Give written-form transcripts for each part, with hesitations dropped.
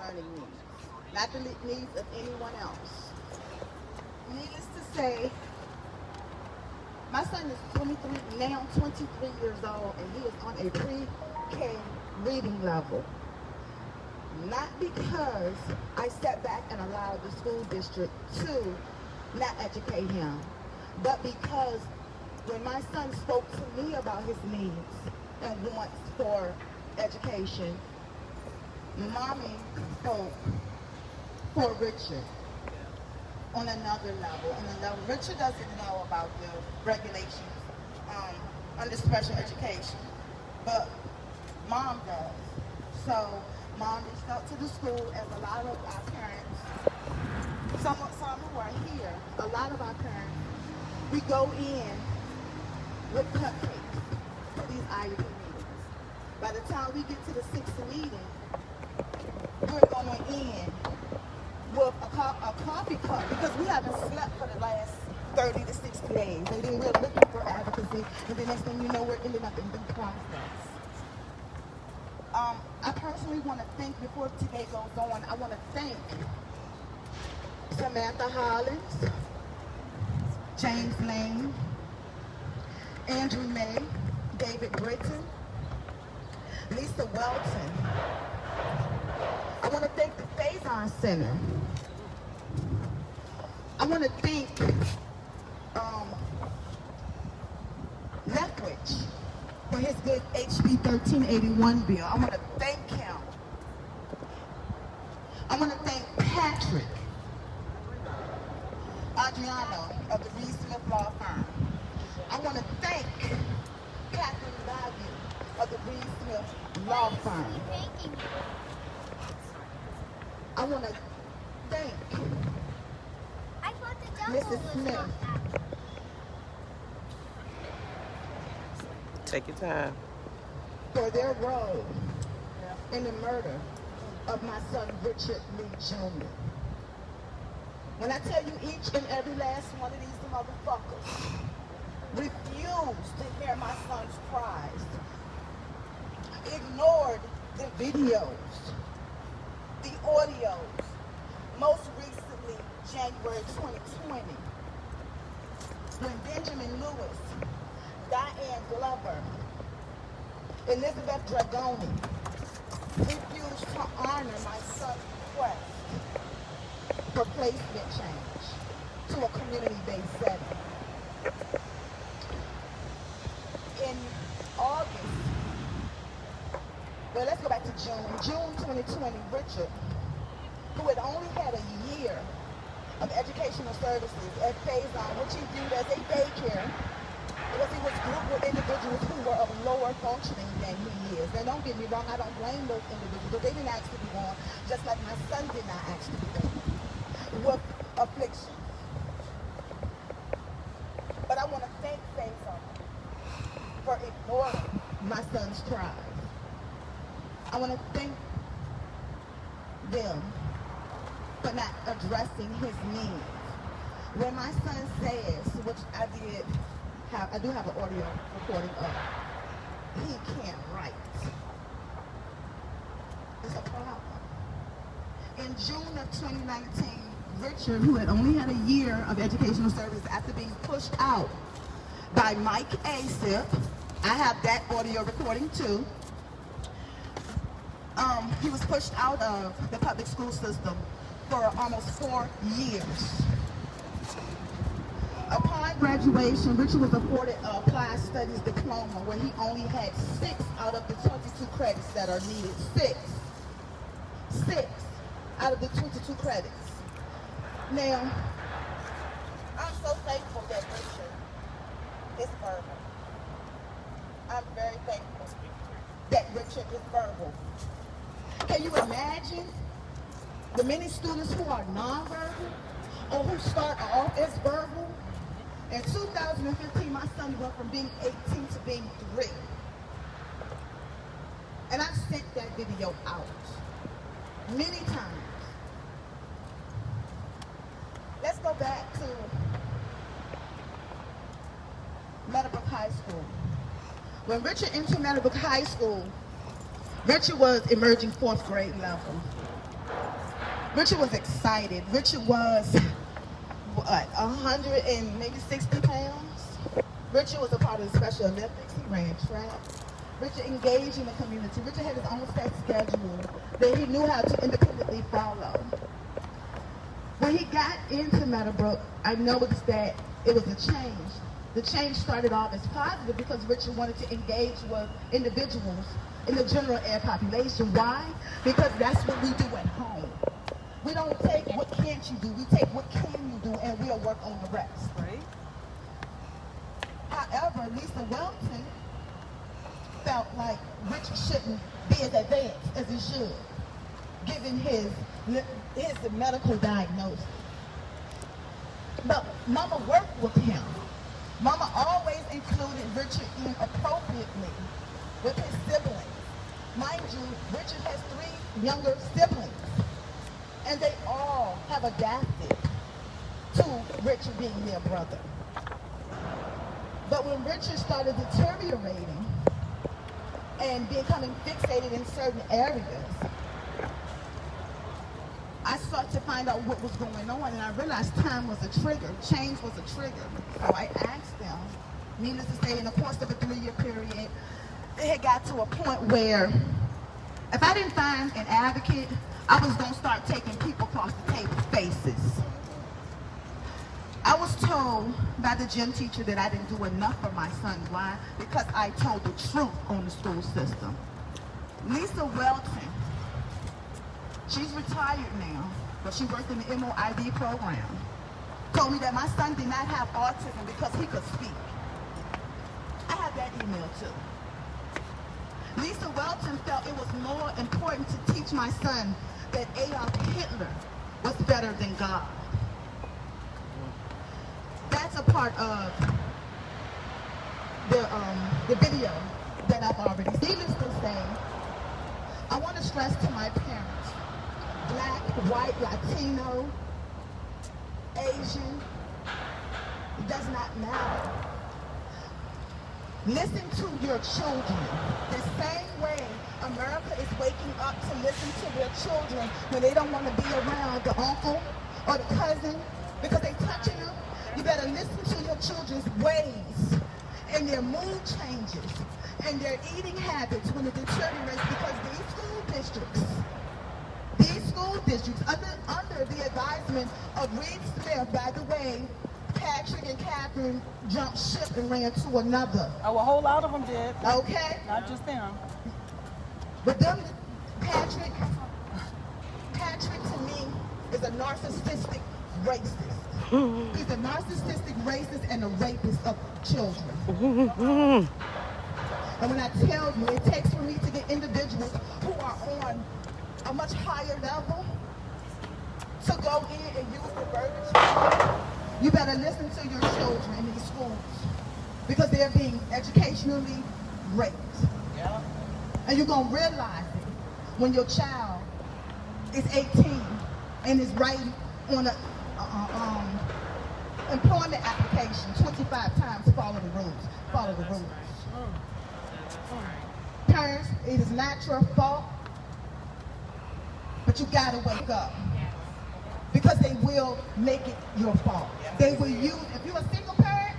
learning needs, not the needs of anyone else. Needless to say, my son is 23 years old, and he is on a pre-K reading level. Not because I sat back and allowed the school district to not educate him, but because when my son spoke to me about his needs and wants for education, Mommy spoke for Richard on another level. Richard doesn't know about the regulations under special education, but Mom does. So Mom reached out to the school, as a lot of our parents, some who are here, a lot of our parents, we go in with cupcakes for these IEP meetings. By the time we get to the 6th meeting, we're going in with a coffee cup, because we haven't slept for the last 30 to 60 days. And then we're looking for advocacy, and the next thing you know, we're ending up in the process. I personally want to thank, before today goes on, I want to thank Samantha Hollins, James Lane, Andrew May, David Britton, Lisa Welton. I want to thank the Faison Center. I want to thank Lethbridge for his good HB 1381 bill. I want to thank him. I want to thank Patrick Adriano of the Reed Smith Law Firm. I want to thank Catherine Value of the Reed Smith Law Firm. I want to thank Mrs. Smith. Take your time. For their role in the murder of my son, Richard Lee Jr. When I tell you, each and every last one of these motherfuckers refused to hear my son's cries, ignored the videos, the audios, most recently January 2020, when Benjamin Lewis, Diane Glover, Elizabeth Dragoni refused to honor my son's request for placement change to a community-based setting. In August, well, let's go back to June 2020, Richard, who had only had a year of educational services at Faison, which he viewed as a daycare, because he was grouped with individuals who were of lower functioning than he is. And don't get me wrong, I don't blame those individuals. They didn't ask to be born, just like my son did not ask to be born, with affliction. But I want to thank Faison for ignoring my son's cries. I want to thank them for not addressing his needs. When my son says, which I do have an audio recording of, he can't write, it's a problem. In June of 2019, Richard, who had only had a year of educational service after being pushed out by Mike Asip, I have that audio recording too. He was pushed out of the public school system for almost 4 years. Upon graduation, Richard was afforded a applied studies diploma where he only had 6 out of the 22 credits that are needed. 6 out of the 22 credits. Now, I'm so thankful that Richard is verbal. I'm very thankful that Richard is verbal. Can you imagine the many students who are nonverbal or who start off as verbal? In 2015, my son went from being 18 to being 3. And I sent that video out many times. Let's go back to Meadowbrook High School. When Richard entered Meadowbrook High School, Richard was emerging 4th grade level. Richard was excited. Richard was, what, 100 and maybe 60 pounds? Richard was a part of the Special Olympics. He ran track. Richard engaged in the community. Richard had his own set schedule that he knew how to independently follow. When he got into Meadowbrook, I noticed that it was a change. The change started off as positive because Richard wanted to engage with individuals in the general ed population. Why? Because that's what we do at home. We don't take what can't you do, we take what can you do, and we'll work on the rest. Right. However, Lisa Welton felt like Richard shouldn't be as advanced as he should, given his medical diagnosis. But Mama worked with him. Mama always included Richard in appropriately with his siblings. Mind you, Richard has 3 younger siblings, and they all have adapted to Richard being their brother. But when Richard started deteriorating and becoming fixated in certain areas, I started to find out what was going on, and I realized time was a trigger, change was a trigger. So I asked them, needless to say, in the course of a 3-year period, it had got to a point where if I didn't find an advocate, I was going to start taking people across the table faces. I was told by the gym teacher that I didn't do enough for my son. Why? Because I told the truth on the school system. Lisa Welton, she's retired now, but she worked in the MOID program, told me that my son did not have autism because he could speak. I have that email too. Lisa Welton felt it was more important to teach my son that Adolf Hitler was better than God. That's a part of the video that I've already seen. Needless to say, I want to stress to my parents, Black, white, Latino, Asian, it does not matter. Listen to your children. The same way America is waking up to listen to their children when they don't want to be around the uncle or the cousin because they're touching them. You better listen to your children's ways and their mood changes and their eating habits when it deteriorates, because these school districts under the advisement of Reed Smith, by the way, Patrick and Catherine jumped ship and ran to another. Oh, a whole lot of them did. Okay? Not just them. But them, Patrick to me is a narcissistic racist. He's a narcissistic racist and a rapist of children. And when I tell you, it takes for me to get individuals who are on a much higher level to go in and use the verbiage. You better listen to your children in these schools because they're being educationally raped. Yeah. And you're going to realize it when your child is 18 and is writing on a employment application 25 times, follow the rules, follow the rules. Parents, it is not your fault, but you got to wake up. Because they will make it your fault. They will use, if you're a single parent,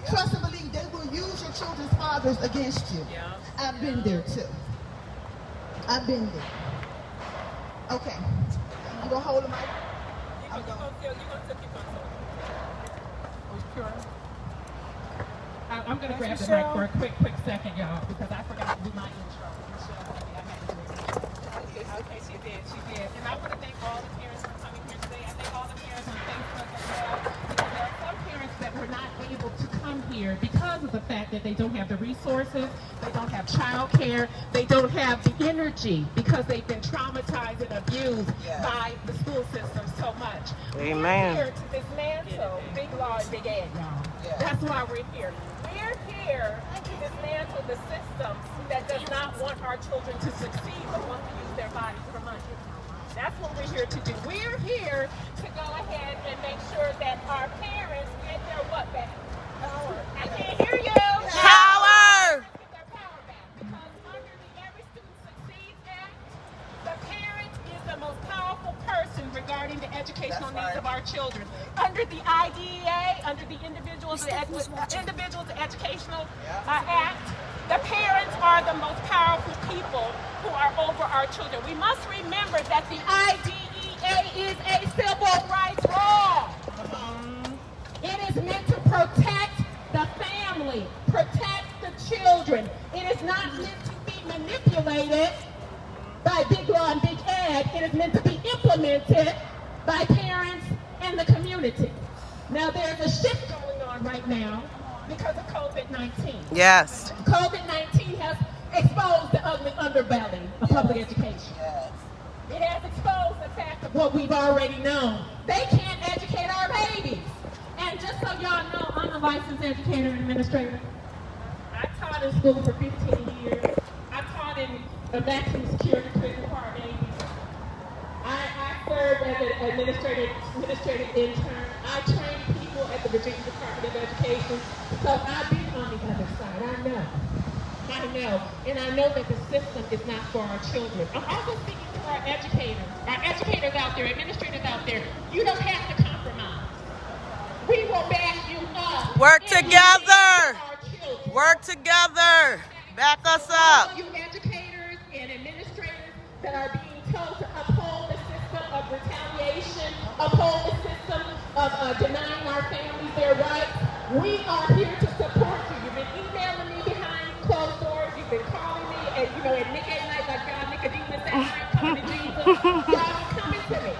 trust and believe, they will use your children's fathers against you. I've been there too. I've been there. Okay. You gonna hold them up? I'm going to grab the mic for a quick second, y'all, because I forgot to do my intro. Okay, she did. And I want to thank all the parents for coming here today. I thank all the parents on Facebook as well, because there are some parents that were not able to come here because of the fact that they don't have the resources, they don't have child care, they don't have the energy because they've been traumatized and abused by the school system so much. Amen. We're here to dismantle big law and big ed, y'all. That's why we're here. We're here to dismantle the system that does not want our children to succeed but want to use their bodies for money. That's what we're here to do. We're here to go ahead and make sure that our parents get their what back? Power. I can't hear you. Power! Get their power back. Because under the Every Student Succeeds Act, the parent is the most powerful person educational needs of our children. Under the IDEA, under the Individuals Educational Act, the parents are the most powerful people who are over our children. We must remember that the IDEA is a civil rights law. It is meant to protect the family, protect the children. It is not meant to be manipulated by Big Law and Big Ed. It is meant to be implemented by parents and the community. Now there's a shift going on right now because of COVID-19. Yes. COVID-19 has exposed the ugly underbelly of public education. It has exposed the fact of what we've already known. They can't educate our babies. And just so y'all know, I'm a licensed educator and administrator. I taught in school for 15 years. I taught in a vacuum security prison for our babies. I served as an administrative intern. I trained people at the Virginia Department of Education. So I've been on the other side. I know. And I know that the system is not for our children. I'm also speaking to our educators out there, administrators out there. You don't have to compromise. We will back you up. Work together. Work together. Back us up. You educators and administrators that are being told to uphold the system of retaliation, uphold the system of denying our families their rights. We are here to support you. You've been emailing me behind closed doors. You've been calling me at midnight like God Nicodemus said, I'm coming to Jesus. Y'all coming to me.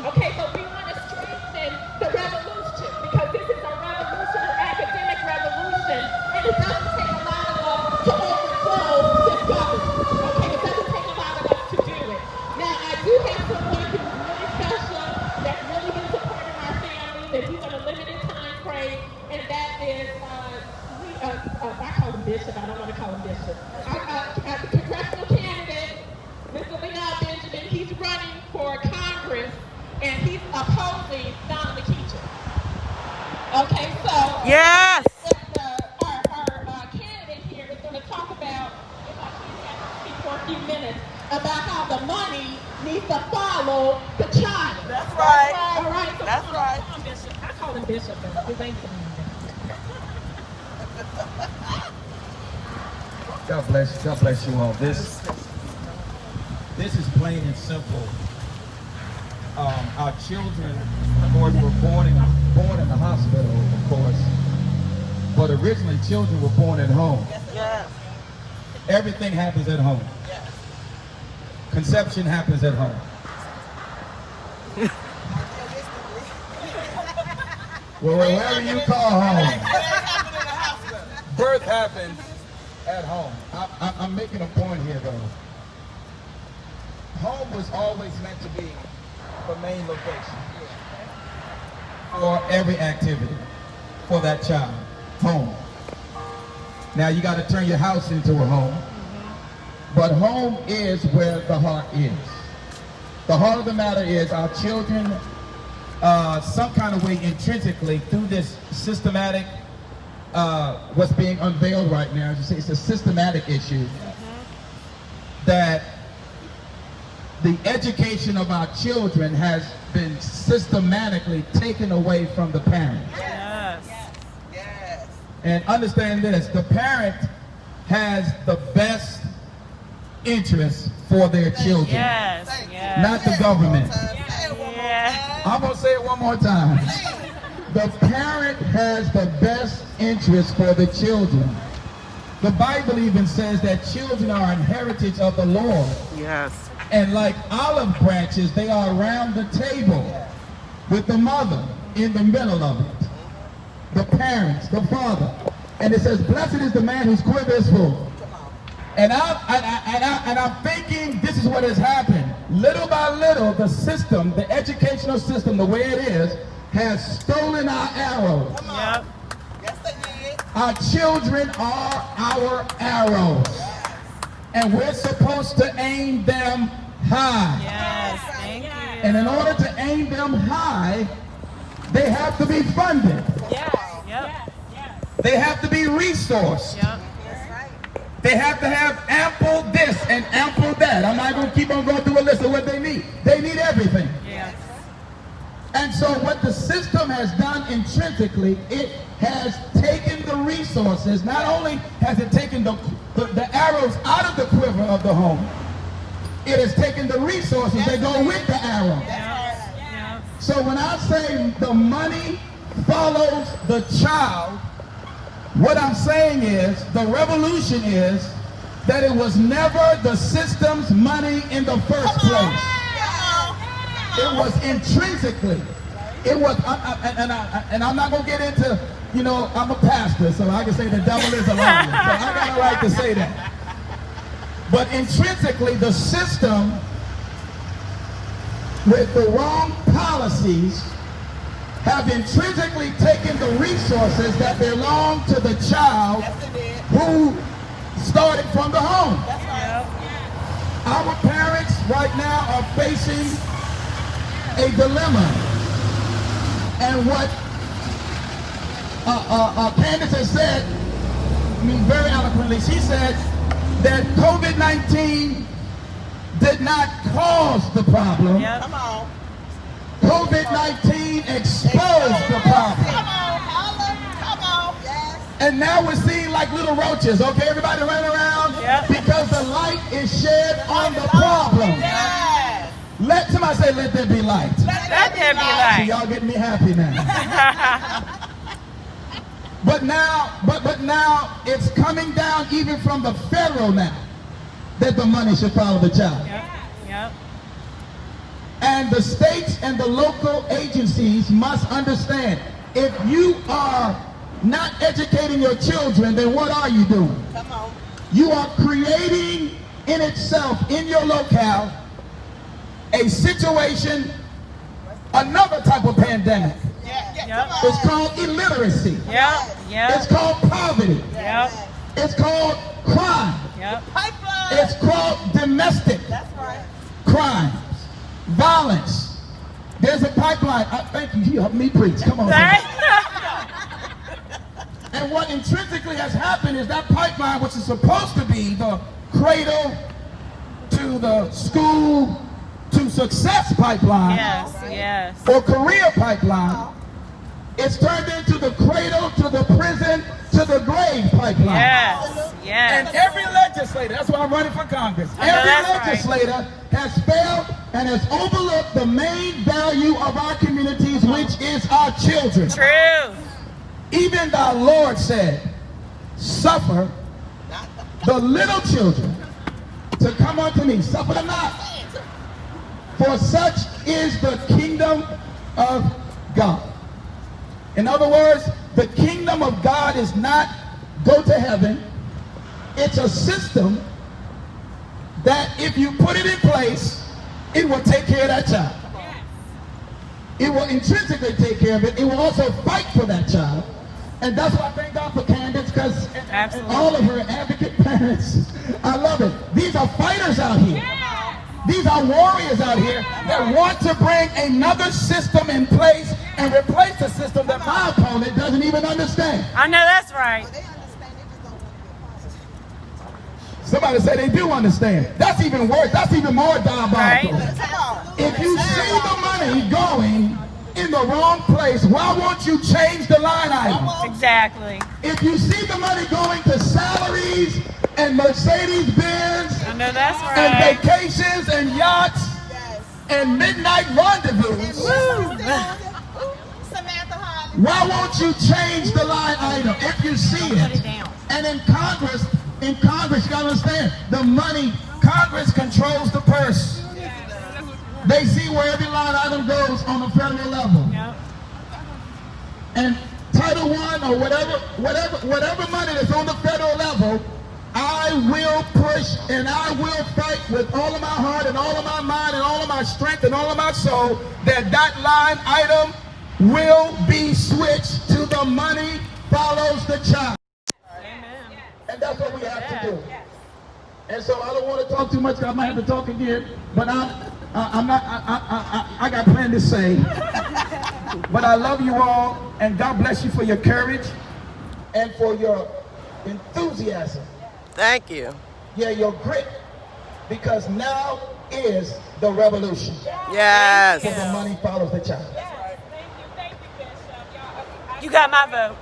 Okay, but we want to strengthen the revolution because this is a revolution, an academic revolution, and it doesn't take a lot of us to overthrow this government. Okay, it doesn't take a lot of us to do it. Now, I do have someone who's really special, that's really been supporting our family, that he's on a limited time frame, and that is, I call him Bishop, I don't want to call him Bishop. Our congressional candidate, Mr. Leon Benjamin, he's running for Congress, and he's opposing Don McKeecher. Okay, so Yes. our candidate here is going to talk about, if I can speak for a few minutes, about how the money needs to follow the child. That's right. All right. So That's right. I call him Bishop. His name's God bless you all. This is plain and simple. Our children, of course, were born in the hospital, of course, but originally children were born at home. Yes. Everything happens at home. Yes. Conception happens at home. Well, wherever you call home, birth happens at home. I'm making a point here, though. Home was always meant to be the main location for every activity for that child. Home. Now you got to turn your house into a home, but home is where the heart is. The heart of the matter is our children, some kind of way intrinsically through this systematic, what's being unveiled right now, it's a systematic issue, that the education of our children has been systematically taken away from the parents. Yes. Yes. And understand this, the parent has the best interest for their children. Yes. Yes. Not the government. Yeah. I'm going to say it one more time. The parent has the best interest for the children. The Bible even says that children are an heritage of the Lord. Yes. And like olive branches, they are around the table with the mother in the middle of it. The parents, the father. And it says, blessed is the man whose quiver is full. And I'm thinking this is what has happened. Little by little, the system, the educational system, the way it is, has stolen our arrows. Yep. Yes, they did. Our children are our arrows. And we're supposed to aim them high. Yes. Thank you. And in order to aim them high, they have to be funded. Yes. Yep. Yes. They have to be resourced. Yep. They have to have ample this and ample that. I'm not going to keep on going through a list of what they need. They need everything. Yes. And so what the system has done intrinsically, it has taken the resources. Not only has it taken the arrows out of the quiver of the home, it has taken the resources that go with the arrow. So when I say the money follows the child, what I'm saying is, the revolution is that it was never the system's money in the first place. It was intrinsically. It was, and I'm not going to get into, you know, I'm a pastor, so I can say the devil is a liar. So I got a right to say that. But intrinsically, the system, with the wrong policies, have intrinsically taken the resources that belong to the child who started from the home. Our parents right now are facing a dilemma. And what Candace has said, I mean very eloquently, she said that COVID-19 did not cause the problem. Come on. COVID-19 exposed the problem. Come on, holla. Come on. Yes. And now we're seeing like little roaches, okay? Everybody running around because the light is shed on the problem. Yes. Let somebody say, let there be light. Let there be See, light. y'all getting me happy now. But now it's coming down even from the federal now that the money should follow the child. Yep. And the states and the local agencies must understand, if you are not educating your children, then what are you doing? Come on. You are creating in itself, in your locale, a situation, another type of pandemic. It's called illiteracy. It's called poverty. It's called crime. Pipeline. It's called domestic crimes, violence. There's a pipeline. Thank you. You helped me preach. Come on. And what intrinsically has happened is that pipeline, which is supposed to be the cradle to the school to success pipeline, or career pipeline, it's turned into the cradle to the prison to the grave pipeline. And every legislator, that's why I'm running for Congress, every legislator has failed and has overlooked the main value of our communities, which is our children. True. Even the Lord said, suffer the little children to come unto me. Suffer them not. For such is the kingdom of God. In other words, the kingdom of God is not go to heaven. It's a system that if you put it in place, it will take care of that child. It will intrinsically take care of it. It will also fight for that child. And that's why I thank God for Candace, because and all of her advocate parents, I love it. These are fighters out here. These are warriors out here that want to bring another system in place and replace the system that my opponent doesn't even understand. I know that's right. Somebody say they do understand. That's even worse. That's even more diabolical. If you see the money going in the wrong place, why won't you change the line item? Exactly. If you see the money going to salaries and Mercedes-Benz and vacations and yachts and midnight rendezvous, why won't you change the line item if you see it? And in Congress, you gotta understand, the money, Congress controls the purse. They see where every line item goes on the federal level. And Title I or whatever money that's on the federal level, I will push and I will fight with all of my heart and all of my mind and all of my strength and all of my soul that line item will be switched to the money follows the child. And that's what we have to do. And so I don't want to talk too much, I might have to talk again, but I got plenty to say. But I love you all, and God bless you for your courage and for your enthusiasm. Thank you. Yeah, your grit, because now is the revolution. Yes. So the money follows the child. You got my vote.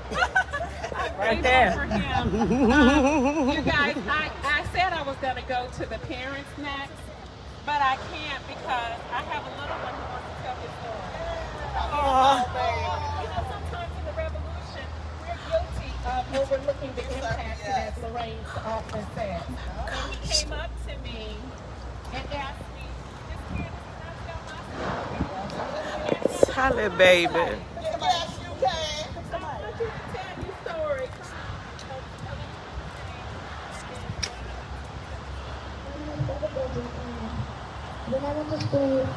Right there. For him. You guys, I said I was going to go to the parents next, but I can't because I have a little one who wants to tell his story. You know, sometimes in the revolution, we're guilty of overlooking the impact, as Lorraine's often said. And he came up to me and asked me, this kid is not about my story. Tell it, baby. Yes, you can. I want you to tell your story. When I went to school,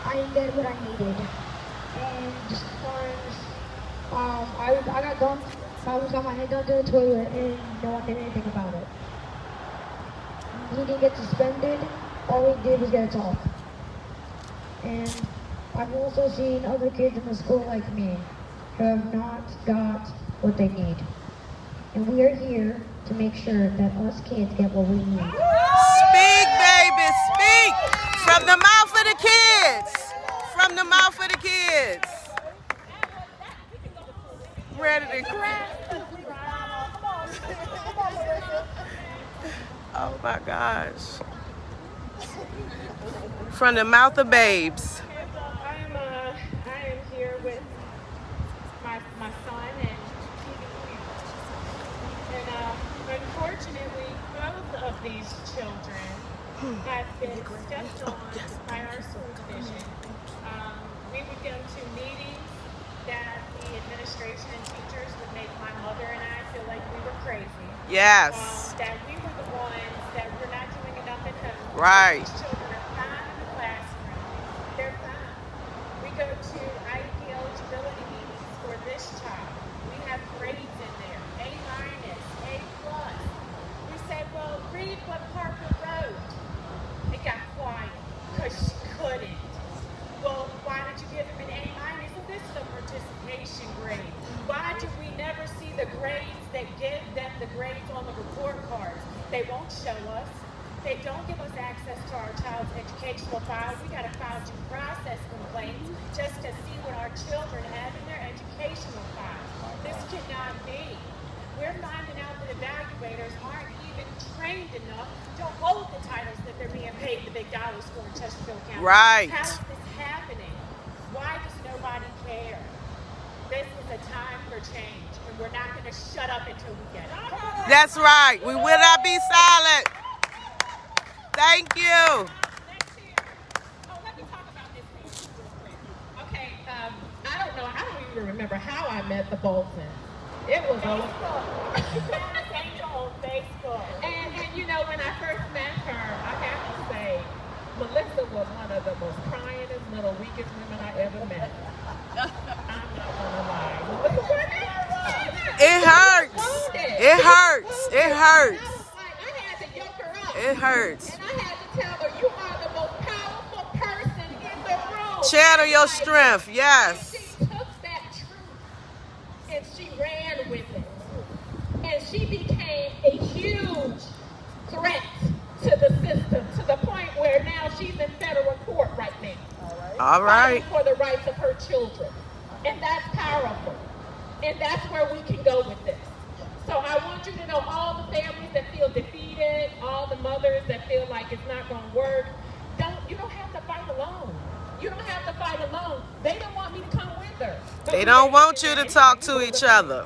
I didn't get what I needed. And sometimes, I got dumped. I was got my head down to the toilet and no one did anything about it. He didn't get suspended. All he did was get a talk. And I've also seen other kids in the school like me who have not got what they need. And we are here to make sure that us kids get what we need. Speak, baby, speak. From the mouth of the kids. From the mouth of the kids. Ready to cry. Oh my gosh. From the mouth of babes. I am here with my son and unfortunately both of these children have been stepped on by our school division. We would go to meetings that the administration and teachers would make my mother and I feel like we were crazy. Yes. That we were the ones that were not doing enough at home. Right. These children are fine in the classroom. They're fine. We go to IEP eligibility meetings for this child. We have grades in there, A-, A+. We say, well, read what Parker wrote. It got quiet because she couldn't. Well, why did you give him an A-? This is a participation grade. Why do we never see the grades that give them the grades on the report cards? They won't show us. They don't give us access to our child's educational files. We got to file due process complaints just to see what our children have in their educational files. This cannot be. We're finding out that evaluators aren't even trained enough to hold the titles that they're being paid the big dollars for in Chesterfield County. Right. How is this happening? Why does nobody care? This is a time for change, and we're not going to shut up until we get it. That's right. We will not be silent. Thank you. Next year. Oh, let me talk about this thing real quick. Okay, I don't even remember how I met the Bolton. It was on Facebook. And you know, when I first met her, I have to say, Melissa was one of the most cryingest, little weakest women I ever met. I'm not gonna lie. Melissa was It hurts. It hurts. It hurts. I had to yoke her up. It hurts. And I had to tell her, you are the most powerful person in the room. Channel your strength. Yes. She took that truth and she ran with it. And she became a huge threat to the system, to the point where now she's in federal court right now. All right. Fighting for the rights of her children. And that's powerful. And that's where we can go with this. So I want you to know, all the families that feel defeated, all the mothers that feel like it's not going to work, you don't have to fight alone. You don't have to fight alone. They don't want me to come with her. They don't want you to talk to each other.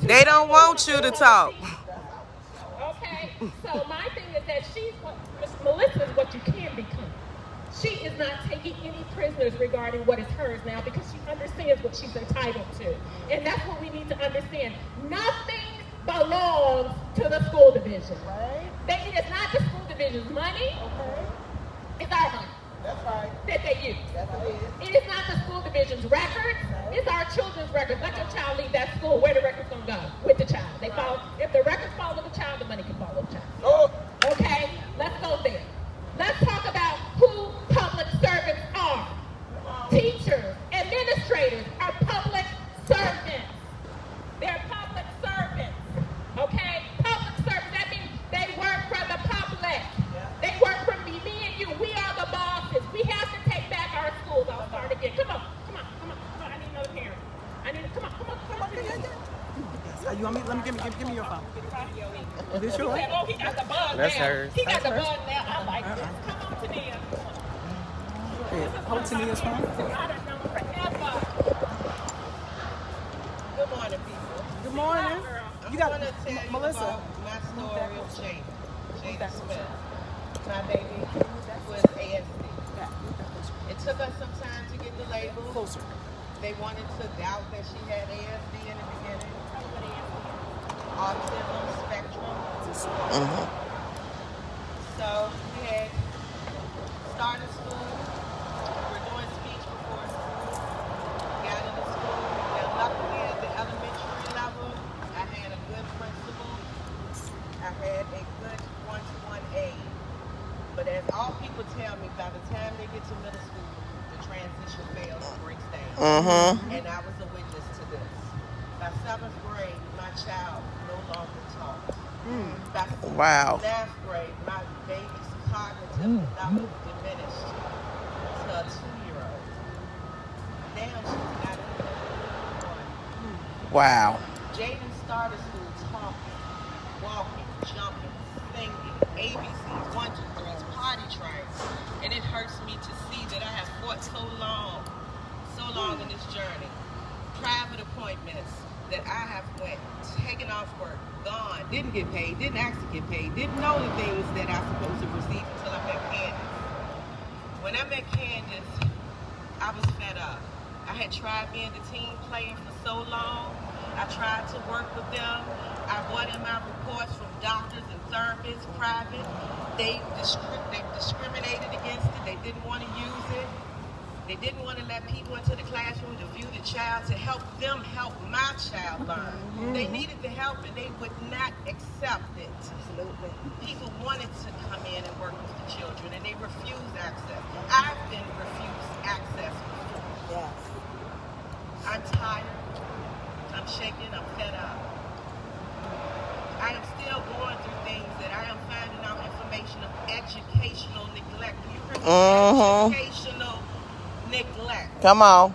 They don't want you to talk. Okay, so my thing is that Miss Melissa is what you can become. She is not taking any prisoners regarding what is hers now because she understands what she's entitled to. And that's what we need to understand. Nothing belongs to the school division. Right. It is not the school division's money. Okay. It's our money. That's right. That they use. That's what it is. It is not the school division's records. It's our children's records. Let your child leave that school. Where the records gonna go? With the child. They follow. If the records follow the child, the money can follow the child. Oh. Okay, let's go there. Let's talk about who public servants are. Teachers, administrators are public servants. They're public servants. Okay? Public servants, that means they work for the public. They work for me and you. We are the bosses. We have to take back our schools. I'll start again. Come on. I need another parent. Come on. Give me your phone. Is this He yours? said, oh, he got the bug That's now. hers. He got That's the hers? bug now. I like this. Come on, Tania. Hold Tania's phone. I done known forever. Good morning, people. Good morning. You got I want to tell you Melissa. about my story of Jada Smith. My baby was ASD. It took us some time to get the label. Closer. They wanted to doubt that she had ASD in the beginning. Autism spectrum. So we had started school. We're doing speech before school. Got into school. And luckily at the elementary level, I had a good principal. I had a good one-to-one aide. But as all people tell me, by the time they get to middle school, the transition fails and breaks down. And I was a witness to this. By 7th grade, my child no longer talked. By Wow. 9th grade, my baby's cognitive level diminished to a 2-year-old. Now she's not even one. Wow. Jaden started school talking, walking, jumping, singing, ABCs, 1, 2, 3s, potty trains. And it hurts me to see that I have fought so long in this journey. Private appointments that I have went, taken off work, gone, didn't get paid, didn't ask to get paid, didn't know the things that I'm supposed to receive until I met Candace. When I met Candace, I was fed up. I had tried being the team player for so long. I tried to work with them. I brought in my reports from doctors and therapists, private. They discriminated against it. They didn't want to use it. They didn't want to let people into the classroom to view the child, to help them help my child learn. They needed the help and they would not accept it. Absolutely. People wanted to come in and work with the children and they refused access. I've been refused access before. Yes. I'm tired. I'm shaking. I'm fed up. I am still going through things that I am finding out information of educational neglect. You heard me? Educational neglect. Come on.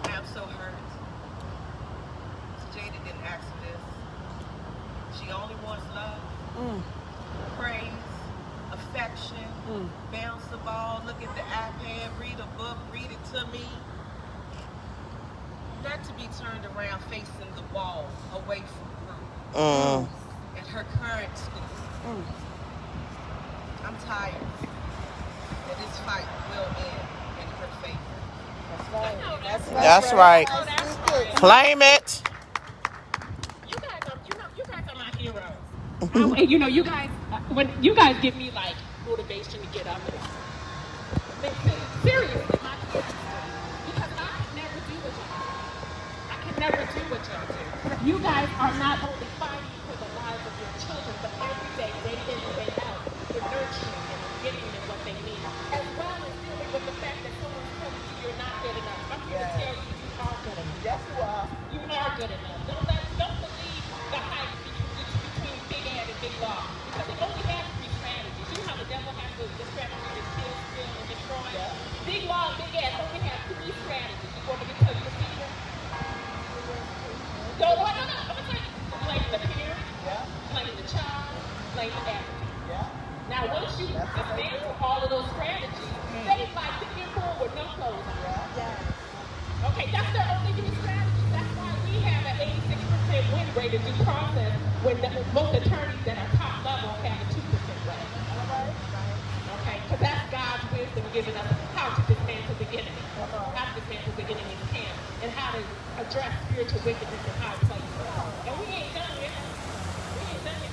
I'm so hurt. Jada didn't ask for this. She only wants love, praise, affection, bounce the ball, look at the iPad, read a book, read it to me. Not to be turned around facing the wall away from group at her current school. I'm tired. And this fight will end in her favor. That's right. Claim it. You guys are my heroes. And you know, you guys, when you guys give me like motivation to get up. Listen, seriously, my kids, because I can never do what y'all do. I can never do what y'all do. You guys are not only fighting for the lives of your children, but every day, day in and day out, you're nurturing them and getting them what they need, as well as dealing with the fact that someone's telling you you're not good enough. I'm here to tell you you are good enough. Yes, you are. You are good enough. Don't believe the hype between Big Ed and Big Law, because it only has 3 strategies. You know how the devil has the strategy to kill, steal, and destroy? Big Law and Big Ed only have 3 strategies. You want me to tell you the secret? No. I'm going to tell you. Blame the parent, blame the child, blame the advocate. Now, once you dismantle all of those strategies, they like to get born with no clothes on. Okay, that's their only 3 strategies. That's why we have an 86% win rate in due process when most attorneys that are top level have a 2% rate. Okay, because that's God's wisdom giving us how to dismantle the enemy, how to dismantle the enemy's camp, and how to address spiritual wickedness in high places. And we ain't done yet.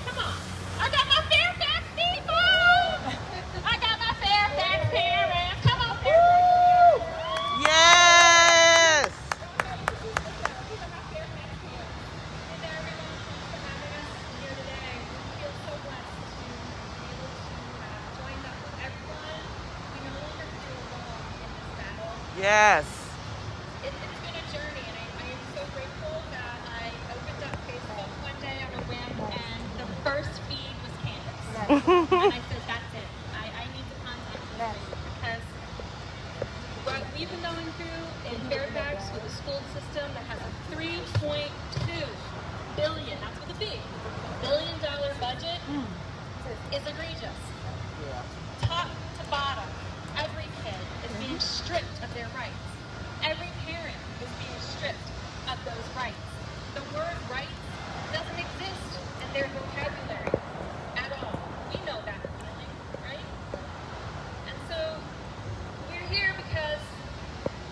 Come on. I got my Fairfax people! I got my Fairfax parents! Come on, Fairfax! Yes. Yes. It's been a journey, and I am so grateful that I opened up Facebook one day on a whim, and the first feed was Candace. And I said, that's it. I need to contact you because what we've been going through in Fairfax with a school system that has a 3.2 billion, that's with a B, $1 billion budget is egregious. Top to bottom, every kid is being stripped of their rights. Every parent is being stripped of those rights. The word rights doesn't exist in their vocabulary at all. We know that feeling, right? And so we're here because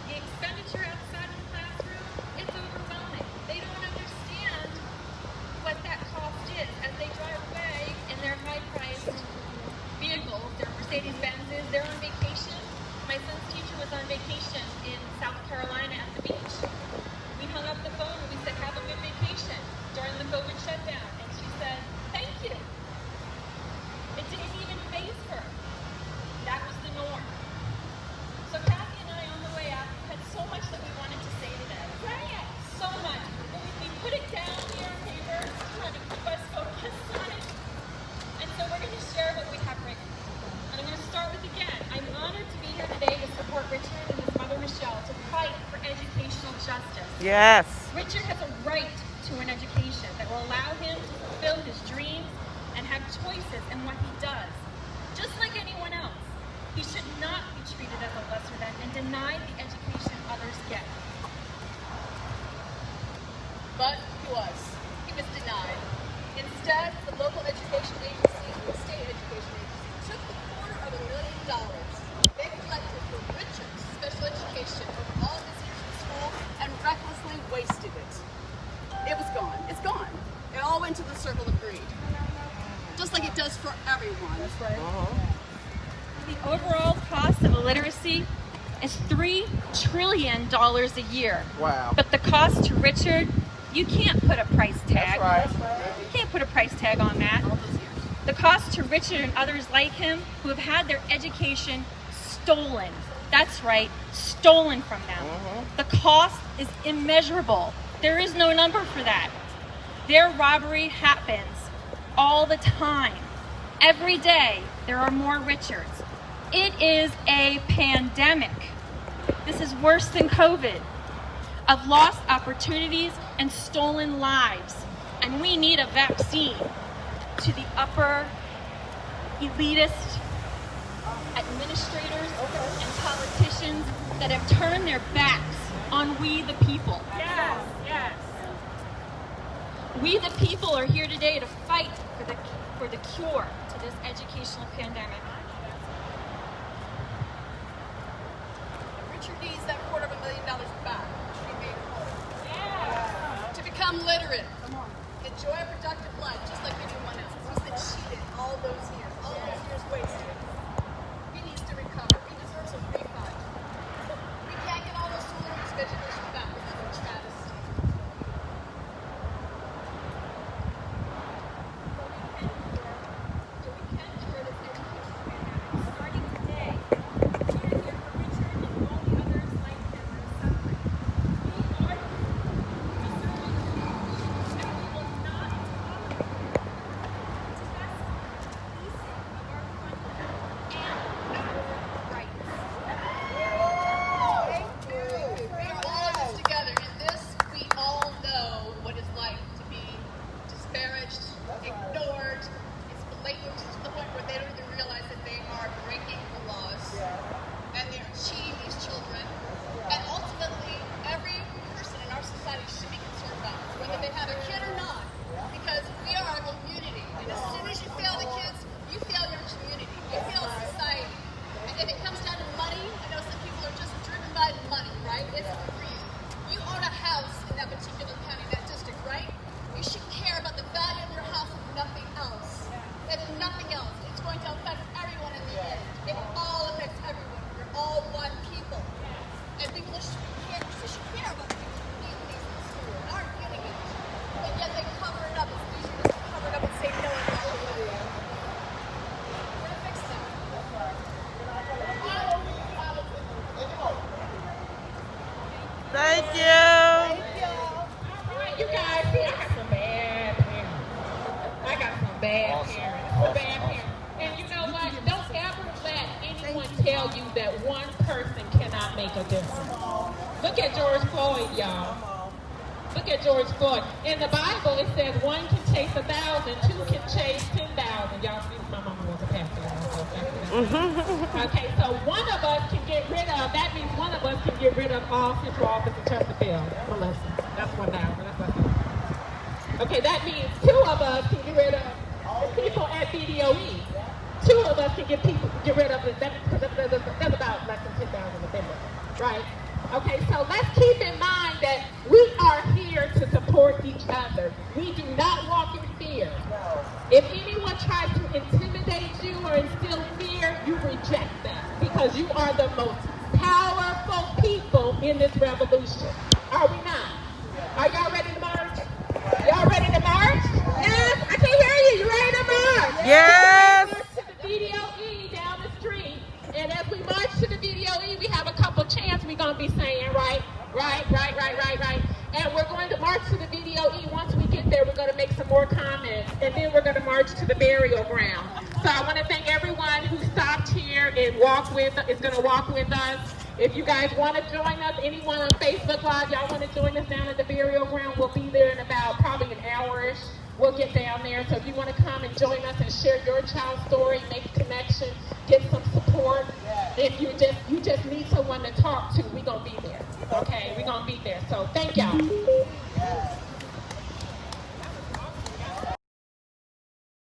the expenditure outside of the classroom, it's overwhelming. They don't understand what that cost is as they drive away in their high-priced vehicles, their Mercedes-Benzes. They're on vacation. My son's teacher was on vacation in South Carolina at the beach. We hung up the phone and we said, have a good vacation during the COVID shutdown. And she said, thank you. It didn't even faze her. That was the norm. So Kathy and I, on the way out, had so much that we wanted to say today. Right? So much. We put it down here on paper, trying to keep us focused on it. And so we're going to share what we have written. And I'm going to start with again. I'm honored to be here today to support Richard and his mother Michelle to fight for educational justice. Yes. Richard has a right to an education that will allow him to fulfill his dreams and have choices in what he does. Just like anyone else, he should not be treated as a lesser than and denied the education others get. But he was. He was denied. Instead, the local education agency, the state education agency, took $250,000 they collected for Richard's special education over all his years in school and recklessly wasted it. It was gone. It's gone. It all went to the circle of greed. Just like it does for everyone. That's right. The overall cost of illiteracy is $3 trillion a year. Wow. But the cost to Richard, you can't put a price tag. That's right. You can't put a price tag on that. The cost to Richard and others like him who have had their education stolen. That's right, stolen from them. The cost is immeasurable. There is no number for that. Their robbery happens all the time. Every day, there are more Richards. It is a pandemic. This is worse than COVID. Of lost opportunities and stolen lives. And we need a vaccine to the upper elitist administrators and politicians that have turned their backs on we the people. Yes, yes. We the people are here today to fight for the cure to this educational pandemic. Richard needs that $250,000 back to be made whole. To become literate. Enjoy a productive life just like anyone else. He's been cheated all those years wasted. He needs to recover. He deserves a refund. We can't get all those children's education back. That's a travesty. So we can cure this education pandemic starting today. We're here for Richard and all the others like him that are suffering. We are deserving change, and we will not tolerate test policing of our funding and our rights. We are all in this together. In this, we all know what it's like to be disparaged, ignored. It's blatant to the point where they don't even realize that they are breaking the laws and they're cheating these children. And ultimately, every person in our society should be concerned about this, whether they have a kid or not, because we are a community. And as soon as you fail the kids, you fail your community. You fail society. And if it comes down to money, I know some people are just driven by money, right? It's greed. You own a house in that particular county, that district, right? You should care about the value of your house if nothing else. If nothing else, it's going to affect everyone in the end. It all affects everyone. We're all one people. And people should care about people who need things in school and aren't getting it. And yet they cover it up. It's easier just to cover it up and say no and walk away. We're going to fix that. Thank you. All right, you guys, see, I got some bad parents. I got some bad parents. Some bad parents. And you know what? Don't ever let anyone tell you that one person cannot make a difference. Look at George Floyd, y'all. Look at George Floyd. In the Bible, it says 1 can chase 1,000, 2 can chase 10,000. Y'all see, my mama was a pastor. Okay, so one of us can get rid of, that means one of us can get rid of all Central Office in Chesterfield. Melissa, that's 1,000. That's 1,000. Okay, that means 2 of us can get rid of people at BDOE. 2 of us can get rid of it. That's about less than 10,000 offenders, right? Okay, so let's keep in mind that we are here to support each other. We do not walk in fear. If anyone tries to intimidate you or instill fear, you reject them because you are the most powerful people in this revolution. Are we not? Are y'all ready to march? Y'all ready to march? Yes? I can hear you. You ready to march? Yes. March to the BDOE down the street. And as we march to the BDOE, we have a couple chants we're going to be saying, right? Right. And we're going to march to the BDOE. Once we get there, we're going to make some more comments. And then we're going to march to the burial ground. So I want to thank everyone who stopped here and is going to walk with us. If you guys want to join us, anyone on Facebook Live, y'all want to join us down at the burial ground, we'll be there in about probably an hour-ish. We'll get down there. So if you want to come and join us and share your child's story, make a connection, get some support. If you just need someone to talk to, we're going to be there. Okay? We're going to be there. So thank y'all.